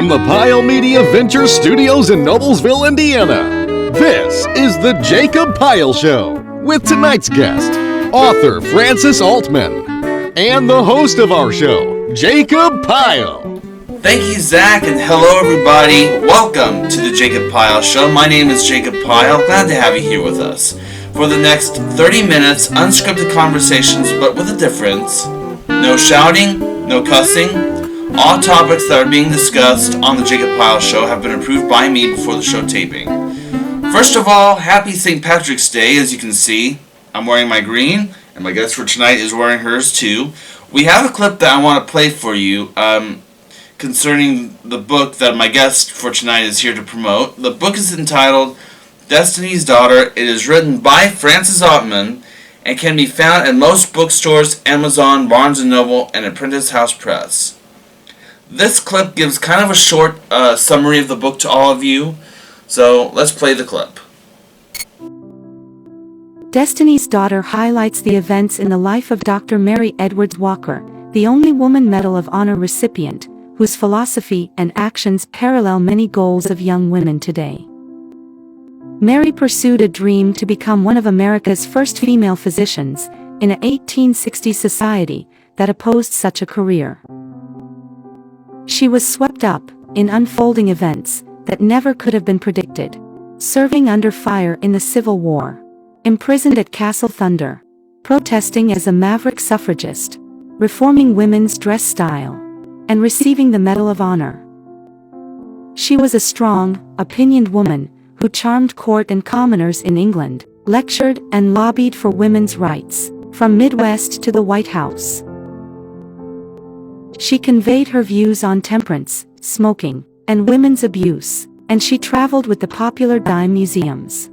from the Pyle Media Venture Studios in Noblesville, Indiana. This is the Jacob Pyle Show with tonight's guest, author Francis Altman, and the host of our show, Jacob Pyle. Thank you, Zach, and hello, everybody. Welcome to the Jacob Pyle Show. My name is Jacob Pyle. Glad to have you here with us. For the next 30 minutes, unscripted conversations, but with a difference. No shouting, no cussing. All topics that are being discussed on the Jacob Pyle Show have been approved by me before the show taping. First of all, happy St. Patrick's Day. As you can see, I'm wearing my green, and my guest for tonight is wearing hers too. We have a clip that I want to play for you concerning the book that my guest for tonight is here to promote. The book is entitled Destiny's Daughter. It is written by Francis Altman and can be found at most bookstores, Amazon, Barnes & Noble, and Apprentice House Press. This clip gives kind of a short summary of the book to all of you, so let's play the clip. Destiny's Daughter highlights the events in the life of Dr. Mary Edwards Walker, the only woman Medal of Honor recipient, whose philosophy and actions parallel many goals of young women today. Mary pursued a dream to become one of America's first female physicians, in an 1860s society that opposed such a career. She was swept up in unfolding events that never could have been predicted, serving under fire in the Civil War, imprisoned at Castle Thunder, protesting as a maverick suffragist, reforming women's dress style, and receiving the Medal of Honor. She was a strong, opinioned woman who charmed court and commoners in England, lectured and lobbied for women's rights, from Midwest to the White House. She conveyed her views on temperance, smoking, and women's abuse, and she traveled with the popular dime museums.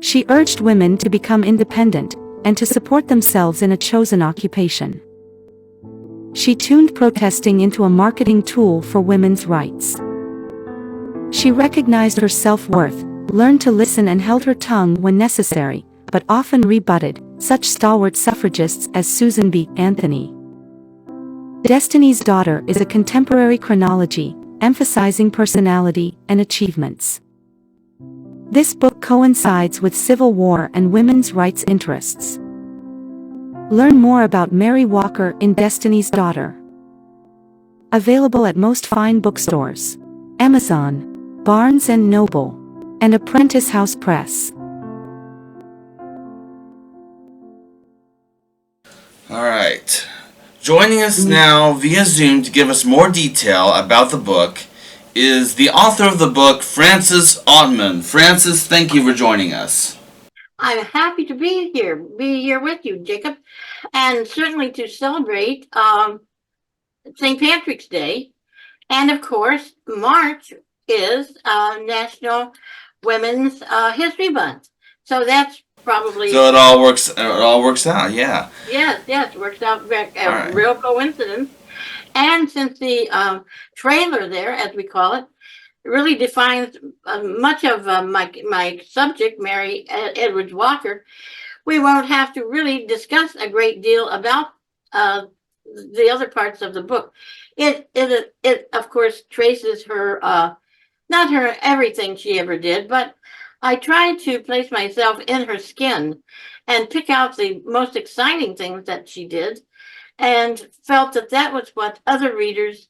She urged women to become independent and to support themselves in a chosen occupation. She tuned protesting into a marketing tool for women's rights. She recognized her self-worth, learned to listen and held her tongue when necessary, but often rebutted such stalwart suffragists as Susan B. Anthony. Destiny's Daughter is a contemporary chronology, emphasizing personality and achievements. This book coincides with Civil War and women's rights interests. Learn more about Mary Walker in Destiny's Daughter. Available at most fine bookstores, Amazon, Barnes & Noble, and Apprentice House Press. All right. Joining us now via Zoom to give us more detail about the book is the author of the book, Francis Altman. Francis, thank you for joining us. I'm happy to be here with you, Jacob, and certainly to celebrate St. Patrick's Day. And of course, March is National Women's History Month. So that's probably... So it all works out, yeah. Yes, it works out. Right. Real coincidence. And since the trailer there, as we call it, really defines much of my subject, Mary Edwards Walker, we won't have to really discuss a great deal about the other parts of the book. It of course traces her, not her everything she ever did, but I tried to place myself in her skin and pick out the most exciting things that she did, and felt that was what other readers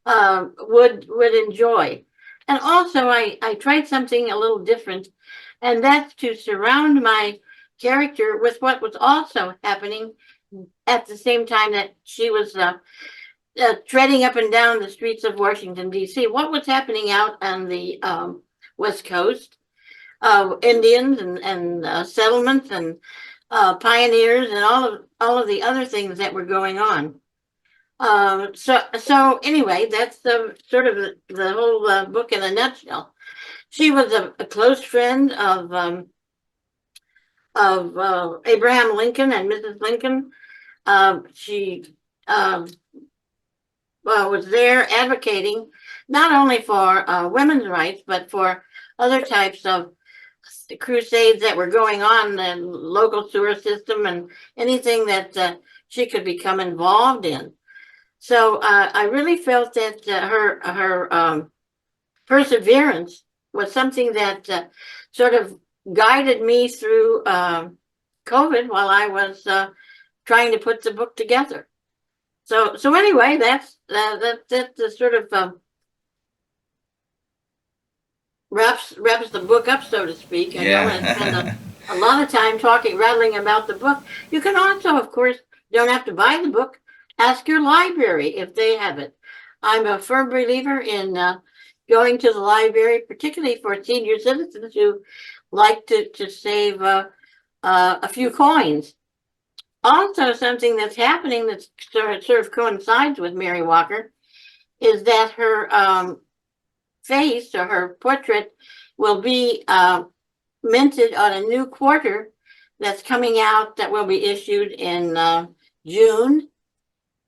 would enjoy. And also, I tried something a little different, and that's to surround my character with what was also happening at the same time that she was treading up and down the streets of Washington, D.C. What was happening out on the West Coast? Indians and settlements and pioneers and all of the other things that were going on. So anyway, that's the sort of the whole book in a nutshell. She was a close friend of Abraham Lincoln and Mrs. Lincoln. She was there advocating not only for women's rights, but for other types of crusades that were going on, the local sewer system and anything that she could become involved in. So I really felt that her perseverance was something that sort of guided me through COVID while I was trying to put the book together. So anyway, that's the sort of wraps the book up, so to speak. I don't want to spend Yeah. a lot of time rattling about the book. You can also, of course, don't have to buy the book. Ask your library if they have it. I'm a firm believer in going to the library, particularly for senior citizens who like to save a few coins. Also, something that's happening that sort of coincides with Mary Walker is that her face or her portrait will be minted on a new quarter that's coming out that will be issued in June.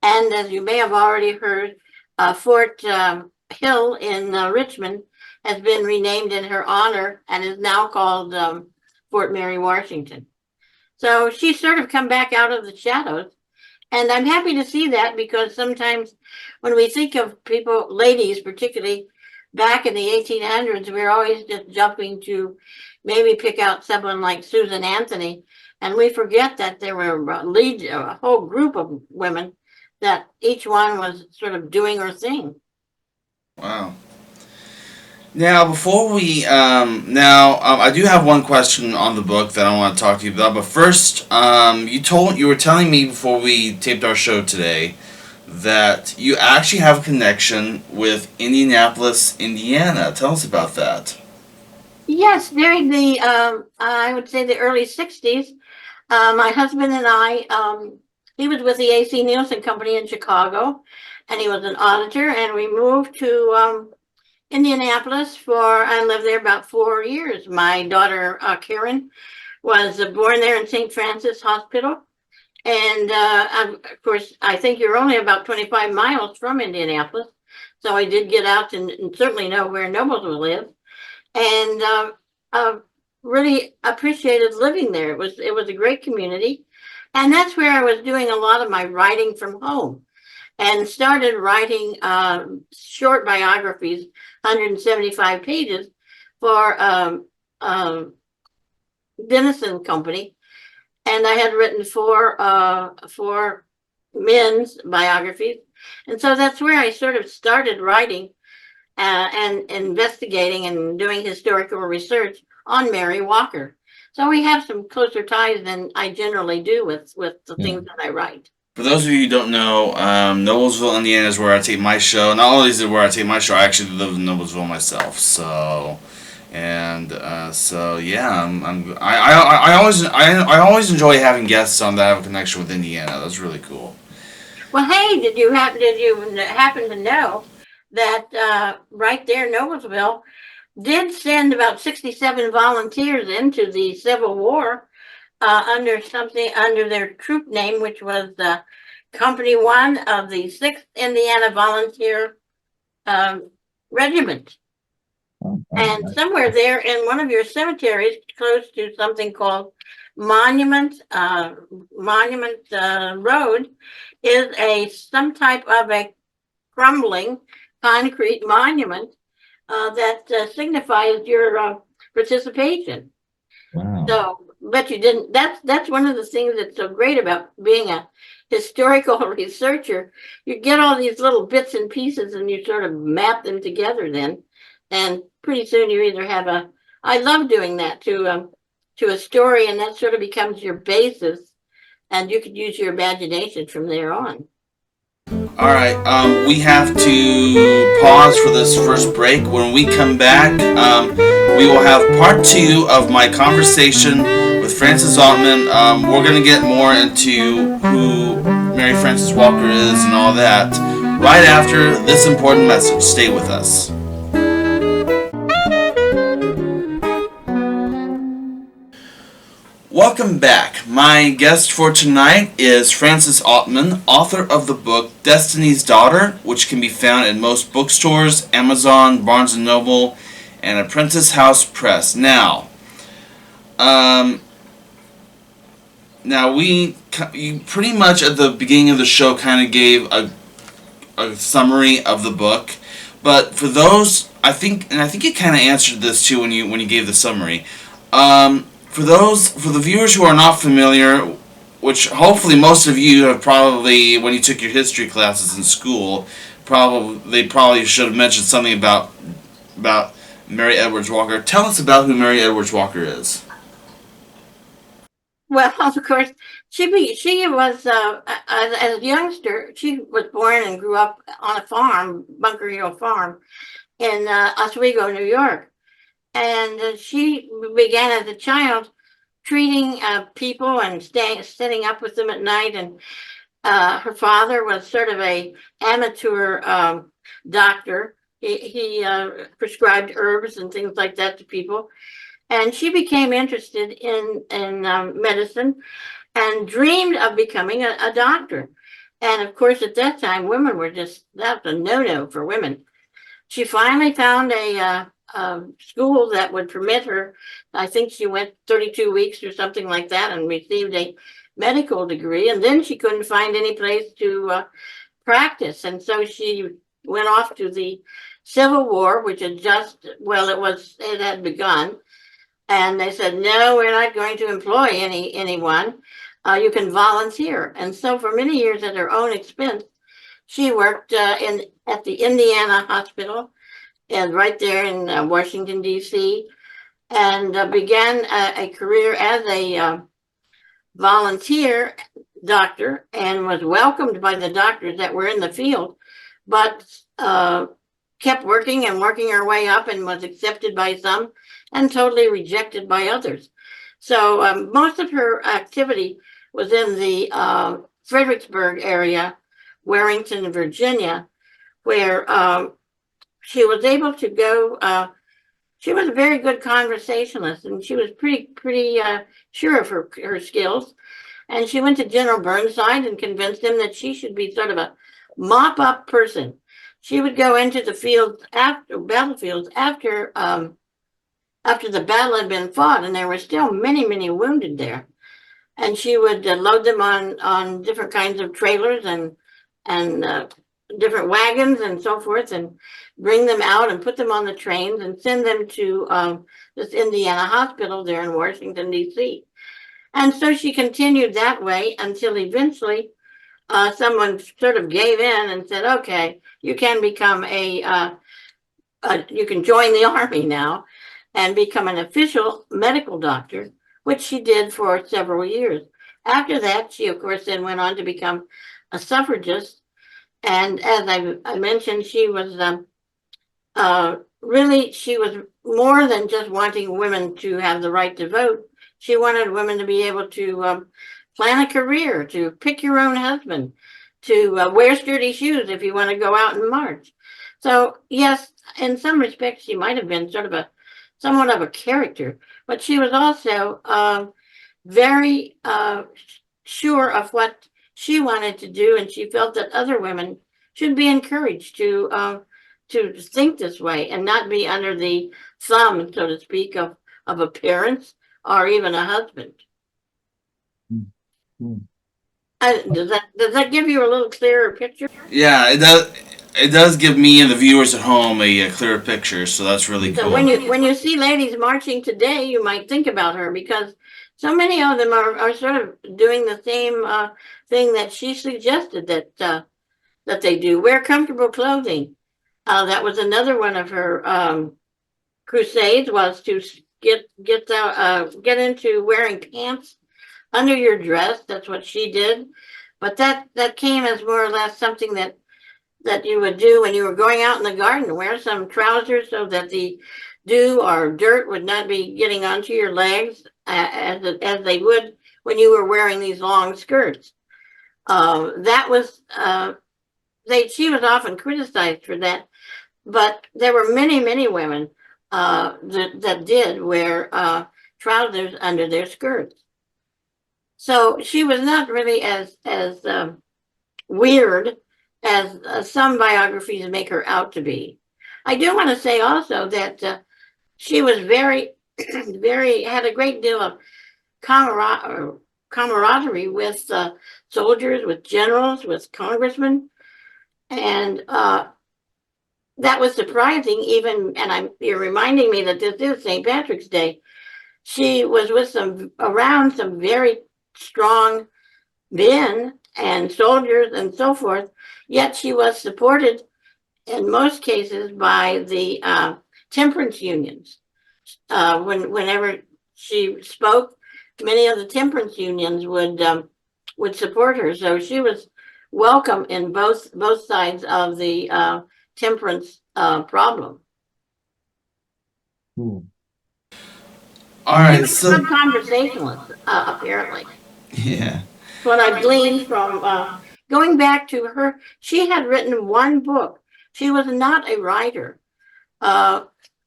And as you may have already heard, Fort Hill in Richmond has been renamed in her honor and is now called Fort Mary Washington. So she's sort of come back out of the shadows. And I'm happy to see that because sometimes when we think of people, ladies particularly, back in the 1800s, we're always just jumping to maybe pick out someone like Susan Anthony. And we forget that there were a whole group of women that each one was sort of doing her thing. Wow. Now, before we, I do have one question on the book that I want to talk to you about. But first, you were telling me before we taped our show today that you actually have a connection with Indianapolis, Indiana. Tell us about that. Yes, during the, I would say the early 60s, my husband and I, he was with the AC Nielsen Company in Chicago, and he was an auditor, and we moved to Indianapolis and lived there about 4 years. My daughter, Karen, was born there in St. Francis Hospital. And of course, I think you're only about 25 miles from Indianapolis. So I did get out and certainly know where Noblesville lives. And really appreciated living there. It was a great community. And that's where I was doing a lot of my writing from home and started writing short biographies, 175 pages, for Denison Company. And I had written four men's biographies. And so that's where I sort of started writing and investigating and doing historical research on Mary Walker. So we have some closer ties than I generally do with the things that I write. For those of you who don't know, Noblesville, Indiana is where I tape my show. Not only is it where I tape my show, I actually live in Noblesville myself. So, yeah, I always enjoy having guests on that have a connection with Indiana. That's really cool. Well, hey, did you happen to know that right there, Noblesville did send about 67 volunteers into the Civil War under their troop name, which was Company 1 of the 6th Indiana Volunteer Regiment. And somewhere there in one of your cemeteries, close to something called Monument Road, is some type of a crumbling concrete monument that signifies your participation. Wow. So, but you didn't. That's one of the things that's so great about being a historical researcher. You get all these little bits and pieces, and you sort of map them together. Then, and pretty soon you either have a. I love doing that to a story, and that sort of becomes your basis, and you could use your imagination from there on. All right, we have to pause for this first break. When we come back, we will have part 2 of my conversation with Frances Altman. We're going to get more into who Mary Frances Walker is and all that right after this important message. Stay with us. Welcome back. My guest for tonight is Frances Altman, author of the book Destiny's Daughter, which can be found in most bookstores, Amazon, Barnes & Noble, and Apprentice House Press. Now, you pretty much at the beginning of the show kind of gave a summary of the book. But for those, I think you kind of answered this too when you gave the summary. For the viewers who are not familiar, which hopefully most of you have probably, when you took your history classes in school, they probably should have mentioned something about Mary Edwards Walker. Tell us about who Mary Edwards Walker is. Well, of course, she was as a youngster. She was born and grew up on a farm, Bunker Hill Farm, in Oswego, New York, and she began as a child treating people and sitting up with them at night. And her father was sort of a amateur doctor. He prescribed herbs and things like that to people, and she became interested in medicine and dreamed of becoming a doctor. And of course, at that time, women were that was a no-no for women. She finally found a school that would permit her. I think she went 32 weeks or something like that and received a medical degree. And then she couldn't find any place to practice. And so she went off to the Civil War, which had it had begun. And they said, no, we're not going to employ anyone. You can volunteer. And so for many years at her own expense, she worked at the Indiana Hospital and right there in Washington, D.C., and began a career as a volunteer doctor and was welcomed by the doctors that were in the field, but kept working and working her way up and was accepted by some and totally rejected by others. So most of her activity was in the Fredericksburg area, Warrington, Virginia, where she was able to go. She was a very good conversationalist, and she was pretty sure of her skills. And she went to General Burnside and convinced him that she should be sort of a mop-up person. She would go into the battlefields after the battle had been fought, and there were still many wounded there. And she would load them on different kinds of trailers and different wagons and so forth, and bring them out and put them on the trains and send them to this Indiana hospital there in Washington, D.C. And so she continued that way until eventually someone sort of gave in and said, okay, you can become you can join the army now and become an official medical doctor, which she did for several years. After that, she, of course, then went on to become a suffragist. And as I mentioned, she was she was more than just wanting women to have the right to vote. She wanted women to be able to plan a career, to pick your own husband, to wear sturdy shoes if you want to go out and march. So yes, in some respects, she might have been somewhat of a character, but she was also very sure of what she wanted to do, and she felt that other women should be encouraged to think this way and not be under the thumb, so to speak, of a parent or even a husband. Mm-hmm. Does that give you a little clearer picture? Yeah, it does. It does give me and the viewers at home a clearer picture, so that's really So cool. when you see ladies marching today, you might think about her, because so many of them are sort of doing the same thing that she suggested that they do. Wear comfortable clothing. That was another one of her crusades, was to get into wearing pants under your dress. That's what she did. But that came as more or less something that you would do when you were going out in the garden. Wear some trousers so that the dew or dirt would not be getting onto your legs as they would when you were wearing these long skirts. That was she was often criticized for that, but there were many women that did wear trousers under their skirts. So she was not really as weird as some biographies make her out to be. I do want to say also that she was very, had a great deal of camaraderie with soldiers, with generals, with congressmen. And that was surprising, even, and you're reminding me that this is St. Patrick's Day. She was with around some very strong men and soldiers and so forth, yet she was supported in most cases by the temperance unions. Whenever she spoke, many of the temperance unions would support her. So she was welcome in both sides of the temperance problem. All right, so Good conversationalist, apparently. yeah. What I've gleaned from going back to her, she had written one book. She was not a writer,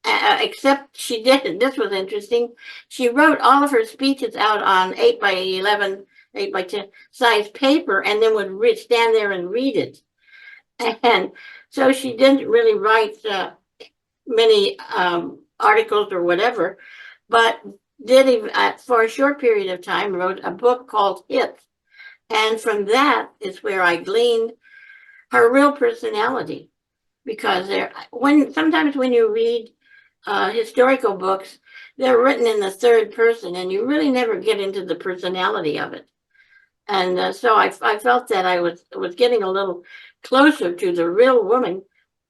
except she did. This was interesting. She wrote all of her speeches out on 8 by 11, 8 by 10 size paper, and then would stand there and read it. And so she didn't really write many articles or whatever, but did for a short period of time wrote a book called Hits. And from that is where I gleaned her real personality. Because sometimes when you read historical books, they're written in the third person, and you really never get into the personality of it. And so I felt that I was getting a little closer to the real woman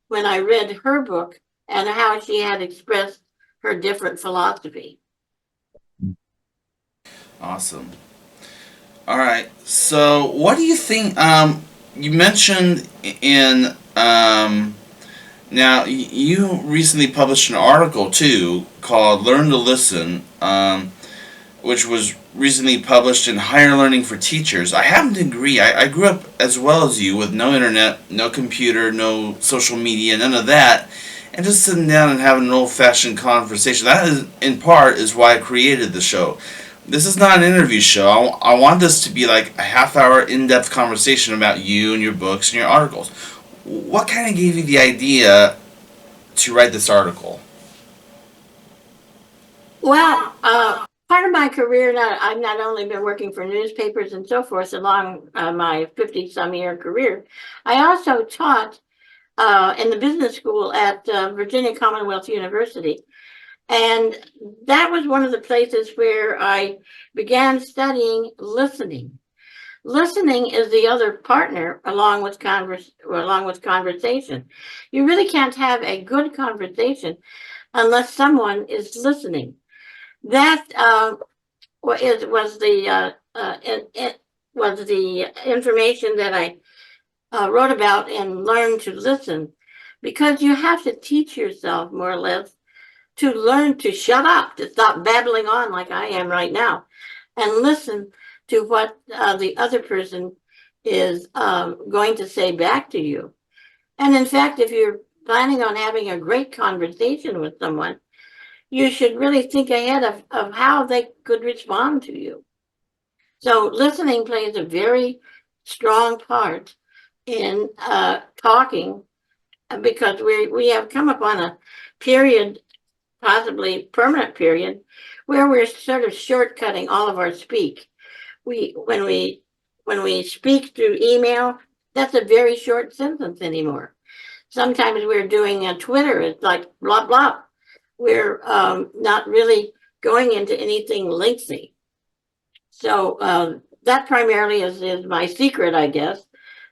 when I read her book and how she had expressed her different philosophy. Awesome. All right. So, what do you think? You mentioned in now you recently published an article too called "Learn to Listen," which was recently published in Higher Learning for Teachers. I happen to agree. I grew up as well as you with no internet, no computer, no social media, none of that, and just sitting down and having an old-fashioned conversation. That is, in part, is why I created the show. This is not an interview show. I want this to be like a half-hour in-depth conversation about you and your books and your articles. What kind of gave you the idea to write this article? Well, part of my career, I've not only been working for newspapers and so forth along my 50-some-year career, I also taught in the business school at Virginia Commonwealth University. And that was one of the places where I began studying listening. Listening is the other partner along with conversation. You really can't have a good conversation unless someone is listening. That was the information that I wrote about and Learn to Listen, because you have to teach yourself more or less to learn to shut up, to stop babbling on like I am right now, and listen to what the other person is going to say back to you. And in fact, if you're planning on having a great conversation with someone, you should really think ahead of how they could respond to you. So listening plays a very strong part in talking, because we have come upon a period, possibly permanent period, where we're sort of shortcutting all of our speak. When we speak through email, that's a very short sentence anymore. Sometimes we're doing a Twitter, it's like blah blah. We're not really going into anything lengthy. So that primarily is my secret, I guess,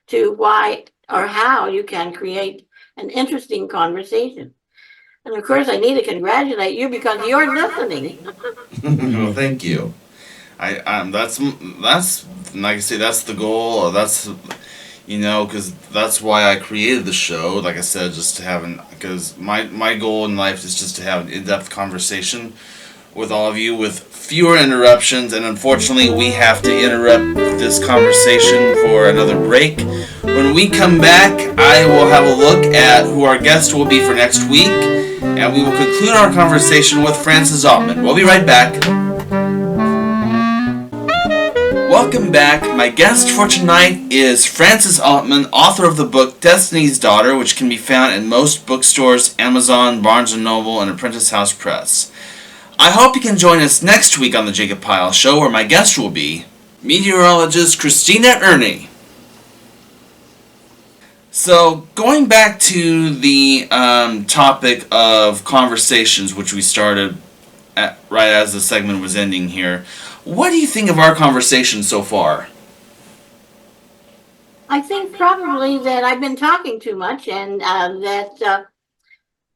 to why or how you can create an interesting conversation. And of course, I need to congratulate you because you're listening. Well, thank you. That's like I say, that's the goal. That's because that's why I created the show. Like I said, just to have because my goal in life is just to have an in-depth conversation with all of you with fewer interruptions. And unfortunately, we have to interrupt this conversation for another break. When we come back, I will have a look at who our guest will be for next week, and we will conclude our conversation with Frances Altman. We'll be right back. Welcome back. My guest for tonight is Frances Altman, author of the book Destiny's Daughter, which can be found in most bookstores, Amazon, Barnes & Noble, and Apprentice House Press. I hope you can join us next week on The Jacob Pyle Show, where my guest will be meteorologist Christina Ernie. So, going back to the topic of conversations, which we started right as the segment was ending here, what do you think of our conversation so far? I think probably that I've been talking too much, and that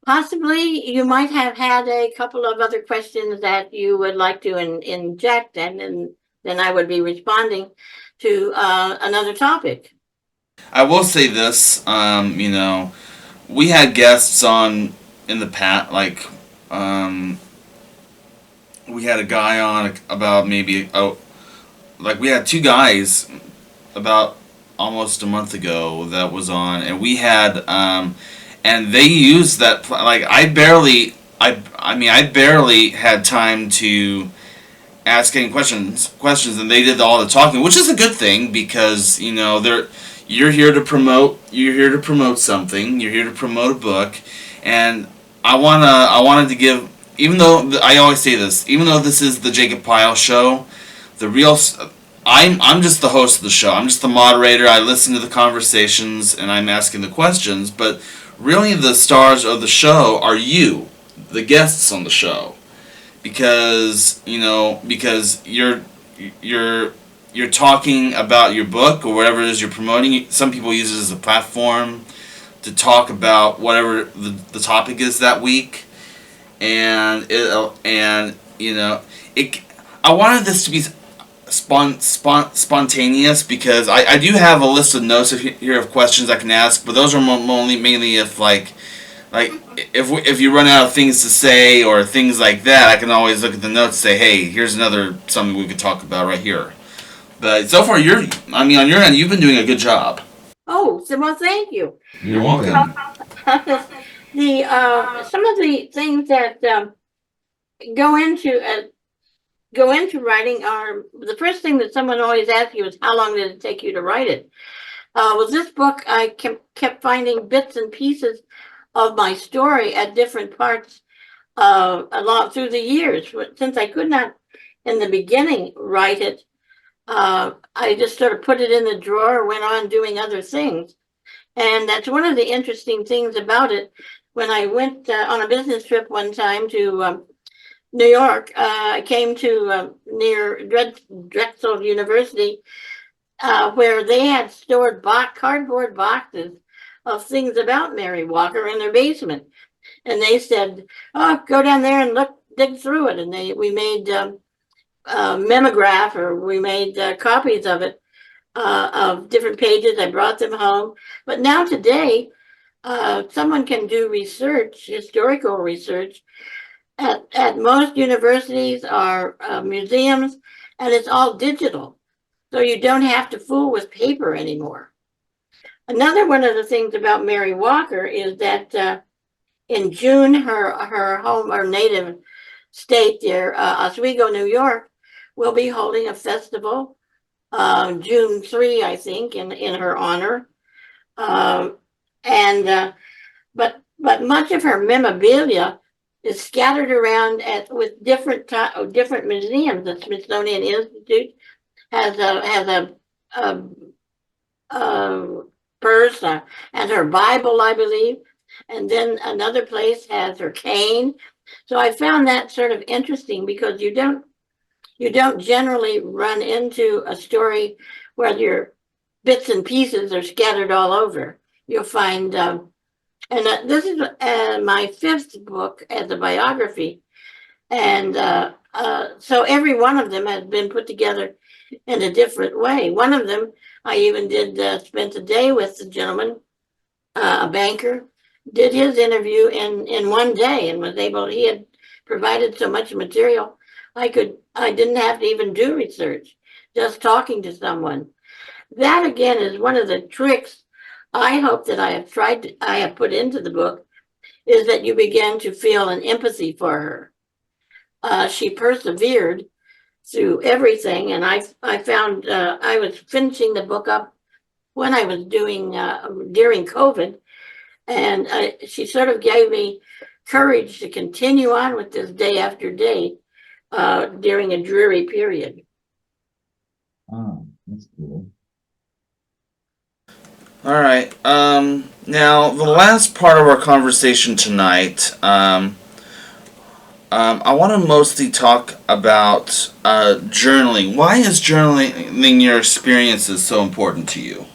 possibly you might have had a couple of other questions that you would like to inject, and then I would be responding to another topic. I will say this, we had guests on in the past, we had a guy on about like we had two guys about almost a month ago that was on, and we had, and they used that, like I barely had time to ask any questions, and they did all the talking, which is a good thing because you're here to promote something, you're here to promote a book, and I wanted to give, even though I always say this, even though this is the Jacob Pyle show, the real I'm just the host of the show. I'm just the moderator. I listen to the conversations and I'm asking the questions, but really the stars of the show are you, the guests on the show, because you're talking about your book or whatever it is you're promoting. Some people use it as a platform to talk about whatever the topic is that week, and it. I wanted this to be spontaneous because I do have a list of notes here of questions I can ask, but those are mainly if if you run out of things to say or things like that, I can always look at the notes and say, hey, here's another something we could talk about right here. But so far, on your end, you've been doing a good job. Oh, so well, thank you. You're welcome. The some of the things that go into go into writing are the first thing that someone always asks you is how long did it take you to write it? With this book, I kept finding bits and pieces of my story at different parts along through the years. Since I could not in the beginning write it, I just sort of put it in the drawer, went on doing other things. And that's one of the interesting things about it. When I went on a business trip one time to New York, I came to near Drexel University, where they had stored cardboard boxes of things about Mary Walker in their basement. And they said, "Oh, go down there and dig through it." And we made memograph, or we made copies of it, of different pages. I brought them home. But now today, someone can do research, historical research, at most universities or museums, and it's all digital. So you don't have to fool with paper anymore. Another one of the things about Mary Walker is that in June, her home or native state there, Oswego, New York, will be holding a festival, June 3, I think, in her honor. And but much of her memorabilia is scattered around with different museums. The Smithsonian Institute has a purse and her Bible, I believe, and then another place has her cane. So I found that sort of interesting because you don't generally run into a story where your bits and pieces are scattered all over. You'll find, and this is my fifth book as a biography, and so every one of them has been put together in a different way. One of them, I even did spent a day with the gentleman, a banker, did his interview in one day and was able. He had provided so much material, I didn't have to even do research, just talking to someone. That again is one of the tricks I hope that I have put into the book, is that you begin to feel an empathy for her. She persevered through everything, and I found I was finishing the book up when I was doing during COVID, and she sort of gave me courage to continue on with this day after day during a dreary period. Oh, that's cool. All right. Now, the last part of our conversation tonight, I want to mostly talk about journaling. Why is journaling your experiences so important to you?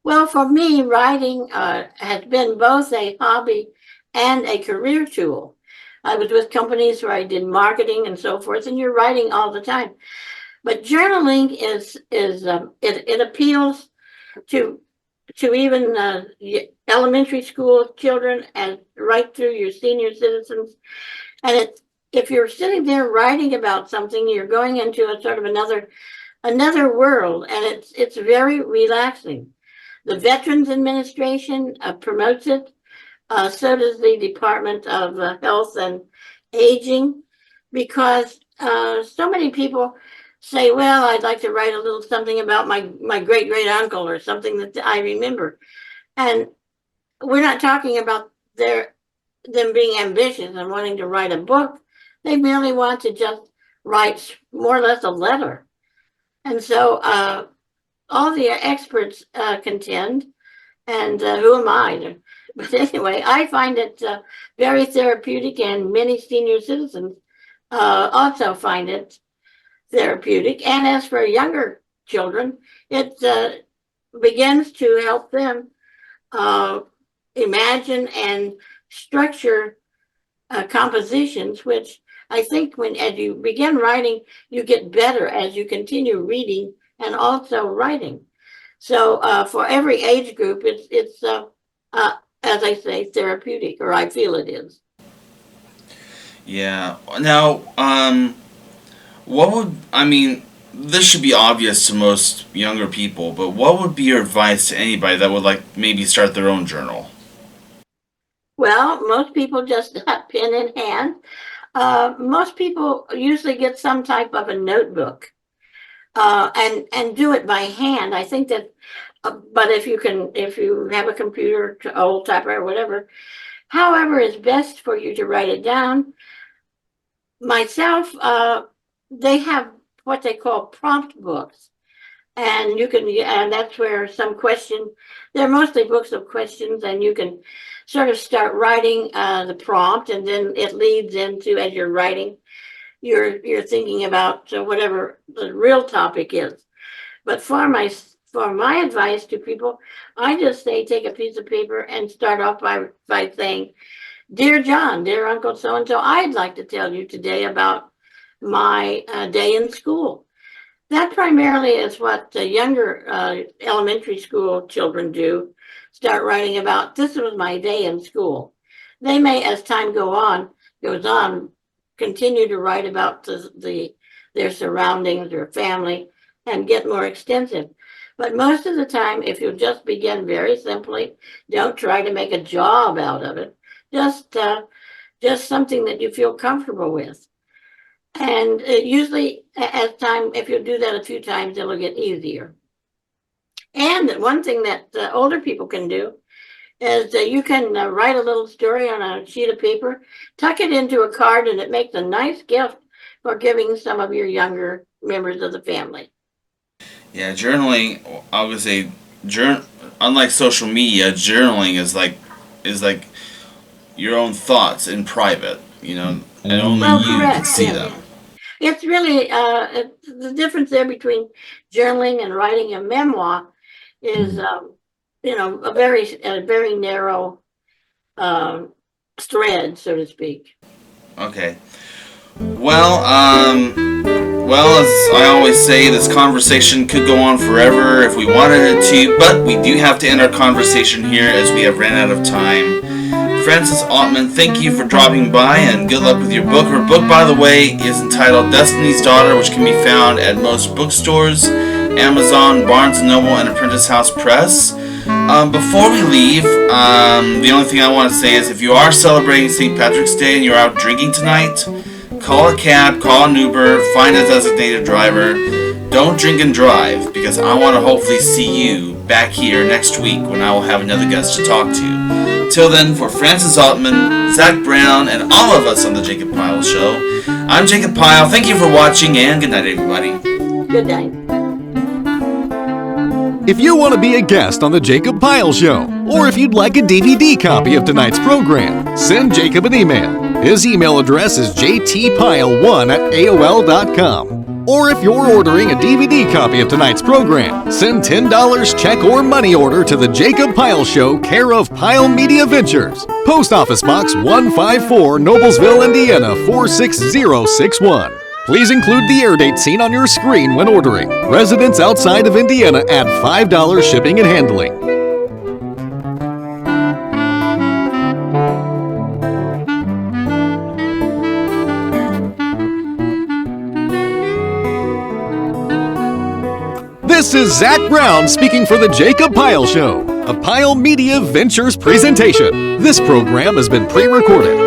Well, for me, writing has been both a hobby and a career tool. I was with companies where I did marketing and so forth, and you're writing all the time. But journaling it appeals to even elementary school children and right through your senior citizens. And if you're sitting there writing about something, you're going into a sort of another world, and it's very relaxing. The Veterans Administration promotes it. So does the Department of Health and Aging, because so many people say, "Well, I'd like to write a little something about my great great uncle or something that I remember," and we're not talking about them being ambitious and wanting to write a book. They merely want to just write more or less a letter, and so all the experts contend, and who am I? But anyway, I find it very therapeutic, and many senior citizens also find it therapeutic. And as for younger children, it begins to help them uh, imagine and structure compositions, which I think as you begin writing, you get better as you continue reading and also writing. So for every age group, it's as I say, therapeutic, or I feel it is. Yeah. Now, what would I mean? This should be obvious to most younger people, but what would be your advice to anybody that would like maybe start their own journal? Well, most people just have pen in hand. Most people usually get some type of a notebook and do it by hand. I think that, but if you have a computer, old typewriter, whatever, however is best for you to write it down. Myself, they have what they call prompt books, and and that's where they're mostly books of questions, and you can sort of start writing the prompt, and then it leads into, as you're writing, you're thinking about whatever the real topic is. But for my advice to people, I just say take a piece of paper and start off by saying, "Dear John, dear Uncle so and so, I'd like to tell you today about my day in school." That primarily is what the younger elementary school children do. Start writing about, "This was my day in school." They may, as time goes on, continue to write about their surroundings, their family, and get more extensive. But most of the time, if you just begin very simply, don't try to make a job out of it. Just just something that you feel comfortable with. And usually, as time, if you do that a few times, it'll get easier. And one thing that older people can do is you can write a little story on a sheet of paper, tuck it into a card, and it makes a nice gift for giving some of your younger members of the family. Yeah, journaling. I would say, unlike social media, journaling is like your own thoughts in private. And only Well, you can correct. see Yeah. them. It's really the difference there between journaling and writing a memoir is, a very narrow um, thread, so to speak. Okay. Well, as I always say, this conversation could go on forever if we wanted it to, but we do have to end our conversation here as we have ran out of time. Frances Altman, thank you for dropping by, and good luck with your book. Her book, by the way, is entitled Destiny's Daughter, which can be found at most bookstores, Amazon, Barnes & Noble, and Apprentice House Press. Before we leave, the only thing I want to say is if you are celebrating St. Patrick's Day and you're out drinking tonight, call a cab, call an Uber, find a designated driver. Don't drink and drive, because I want to hopefully see you back here next week when I will have another guest to talk to. Till then, for Frances Altman, Zach Brown, and all of us on the Jacob Pyle Show, I'm Jacob Pyle. Thank you for watching, and good night, everybody. Good night. If you want to be a guest on The Jacob Pyle Show, or if you'd like a DVD copy of tonight's program, send Jacob an email. His email address is jtpyle1@aol.com. Or if you're ordering a DVD copy of tonight's program, send $10 check or money order to The Jacob Pyle Show, care of Pyle Media Ventures. Post Office Box 154, Noblesville, Indiana 46061. Please include the air date seen on your screen when ordering. Residents outside of Indiana add $5 shipping and handling. This is Zach Brown speaking for The Jacob Pyle Show, a Pyle Media Ventures presentation. This program has been pre-recorded.